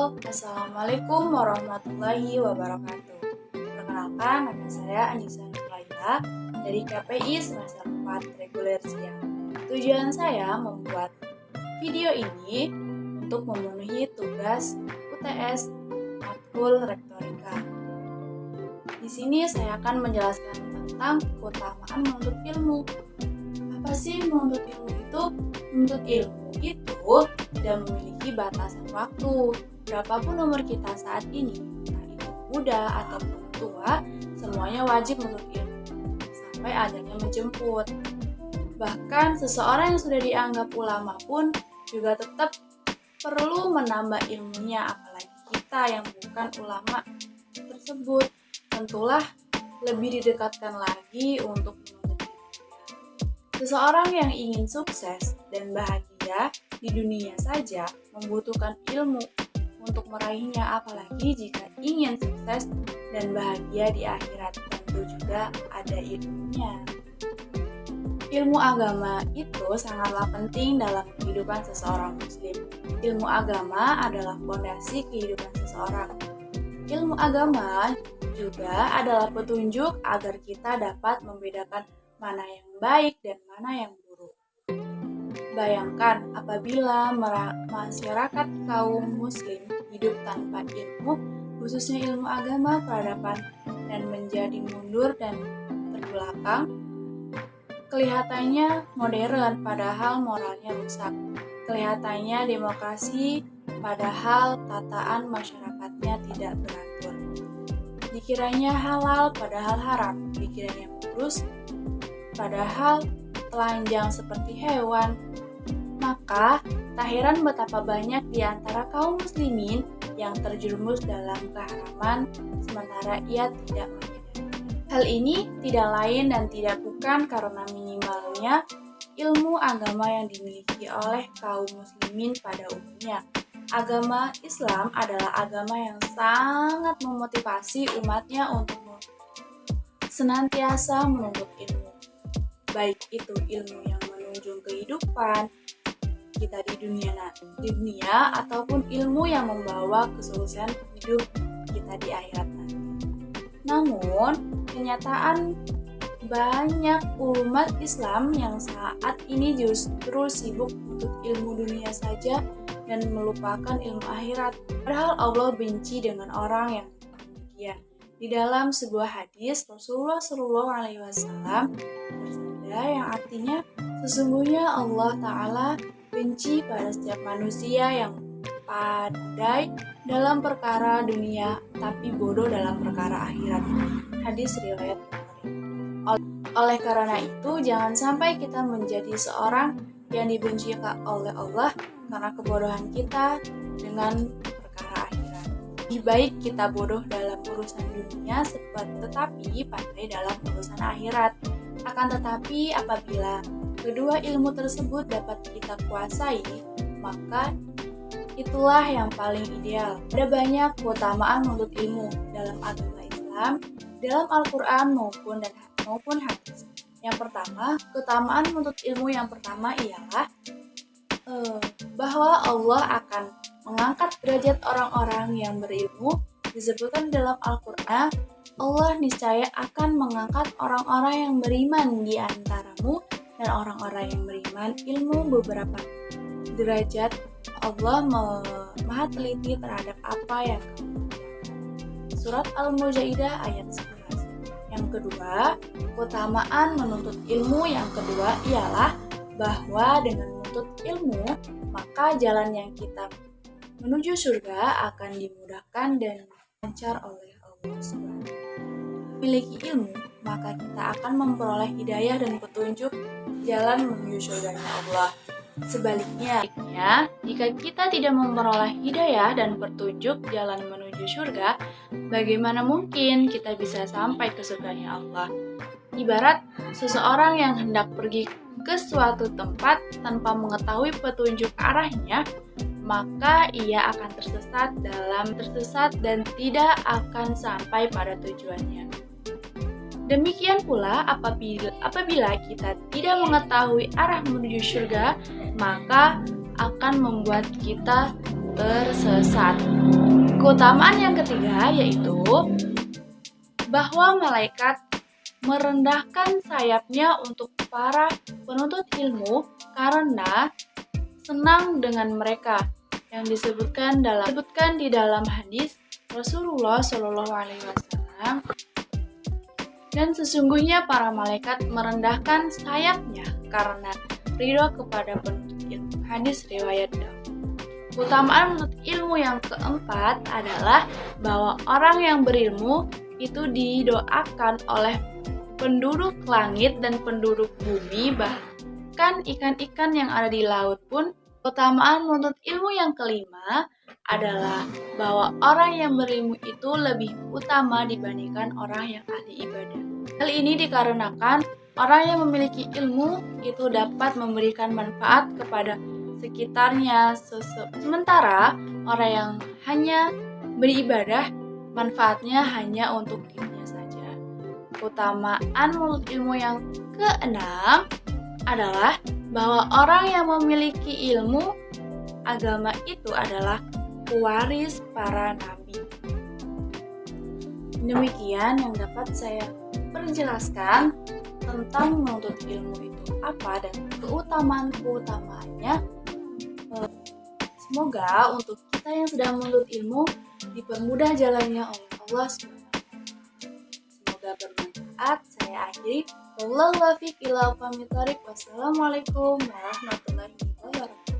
Halo, Assalamualaikum warahmatullahi wabarakatuh. Perkenalkan, nama saya Anissa Nurlaila dari KPI semester 4 reguler siang. Tujuan saya membuat video ini untuk memenuhi tugas UTS Matkul Rektorika. Di sini saya akan menjelaskan tentang keutamaan menuntut ilmu. Apa sih menuntut ilmu itu? Menuntut ilmu itu tidak memiliki batasan waktu. Berapapun umur kita saat ini, entah itu muda ataupun tua, semuanya wajib menuntut ilmu sampai ajalnya menjemput. Bahkan seseorang yang sudah dianggap ulama pun juga tetap perlu menambah ilmunya, apalagi kita yang bukan ulama tersebut. Tentulah lebih didekatkan lagi untuk menuntut ilmu. Seseorang yang ingin sukses dan bahagia di dunia saja membutuhkan ilmu untuk meraihnya, apalagi jika ingin sukses dan bahagia di akhirat, tentu juga ada ilmunya. Ilmu agama itu sangatlah penting dalam kehidupan seseorang muslim. Ilmu agama adalah fondasi kehidupan seseorang. Ilmu agama juga adalah petunjuk agar kita dapat membedakan mana yang baik dan mana yang buruk. Bayangkan apabila masyarakat kaum muslim hidup tanpa ilmu, khususnya ilmu agama, peradaban, dan menjadi mundur dan terbelakang, kelihatannya modern padahal moralnya rusak. Kelihatannya demokrasi padahal tataan masyarakatnya tidak beratur. Dikiranya halal padahal haram, dikiranya kurus padahal telanjang seperti hewan. Maka tak heran betapa banyak di antara kaum muslimin yang terjerumus dalam keharaman sementara ia tidak menyadari. Hal ini tidak lain dan tidak bukan karena minimalnya ilmu agama yang dimiliki oleh kaum muslimin pada umumnya. Agama Islam adalah agama yang sangat memotivasi umatnya untuk senantiasa menuntut ilmu. Baik itu ilmu yang menunjang kehidupan kita di dunia ataupun ilmu yang membawa kesuksesan hidup kita di akhirat nanti. Namun, kenyataan banyak umat Islam yang saat ini justru sibuk untuk ilmu dunia saja dan melupakan ilmu akhirat. Padahal Allah benci dengan orang yang demikian. Di dalam sebuah hadis, Rasulullah SAW bersabda yang artinya, sesungguhnya Allah Ta'ala benci pada setiap manusia yang pandai dalam perkara dunia tapi bodoh dalam perkara akhirat. Hadis riwayat Bukhari. Oleh karena itu, jangan sampai kita menjadi seorang yang dibenci oleh Allah karena kebodohan kita dengan perkara akhirat. Lebih baik kita bodoh dalam urusan dunia tetapi pandai dalam urusan akhirat. Akan tetapi apabila kedua ilmu tersebut dapat kita kuasai, maka itulah yang paling ideal. Ada banyak keutamaan menuntut ilmu dalam agama Islam, dalam Al-Quran maupun hadis. Yang pertama, keutamaan menuntut ilmu yang pertama ialah bahwa Allah akan mengangkat derajat orang-orang yang berilmu. Disebutkan dalam Al-Quran, Allah niscaya akan mengangkat orang-orang yang beriman di antaramu dan orang-orang yang beriman ilmu beberapa derajat. Allah maha teliti terhadap apa yang kamu kerjakan. Surat Al-Mujadilah ayat 11. Yang kedua, keutamaan menuntut ilmu yang kedua ialah bahwa dengan menuntut ilmu, maka jalan yang kita menuju surga akan dimudahkan dan lancar oleh Allah SWT. Memiliki ilmu, maka kita akan memperoleh hidayah dan petunjuk jalan menuju surganya Allah. Sebaliknya, jika kita tidak memperoleh hidayah dan petunjuk jalan menuju surga, bagaimana mungkin kita bisa sampai ke surganya Allah? Ibarat seseorang yang hendak pergi ke suatu tempat tanpa mengetahui petunjuk arahnya, maka ia akan tersesat dan tidak akan sampai pada tujuannya. Demikian pula apabila kita tidak mengetahui arah menuju surga, maka akan membuat kita tersesat. Keutamaan yang ketiga yaitu bahwa malaikat merendahkan sayapnya untuk para penuntut ilmu karena senang dengan mereka, yang disebutkan di dalam hadis Rasulullah Shallallahu Alaihi Wasallam. Dan sesungguhnya para malaikat merendahkan sayapnya karena ridho kepada penuntut ilmu. Hadis riwayat Daud. Keutamaan menuntut ilmu yang keempat adalah bahwa orang yang berilmu itu didoakan oleh penduduk langit dan penduduk bumi, bahkan ikan-ikan yang ada di laut pun. Keutamaan menuntut ilmu yang kelima adalah bahwa orang yang berilmu itu lebih utama dibandingkan orang yang ahli ibadah. Hal ini dikarenakan orang yang memiliki ilmu itu dapat memberikan manfaat kepada sekitarnya, sementara orang yang hanya beribadah manfaatnya hanya untuk dirinya saja. Keutamaan menuntut ilmu yang keenam adalah bahwa orang yang memiliki ilmu agama itu adalah pewaris para nabi. Demikian yang dapat saya perjelaskan tentang menuntut ilmu itu apa dan keutamaan-keutamaannya. Semoga untuk kita yang sedang menuntut ilmu dipermudah jalannya oleh Allah SWT. Semoga bermanfaat. Saya akhiri. Wassalamualaikum warahmatullahi wabarakatuh.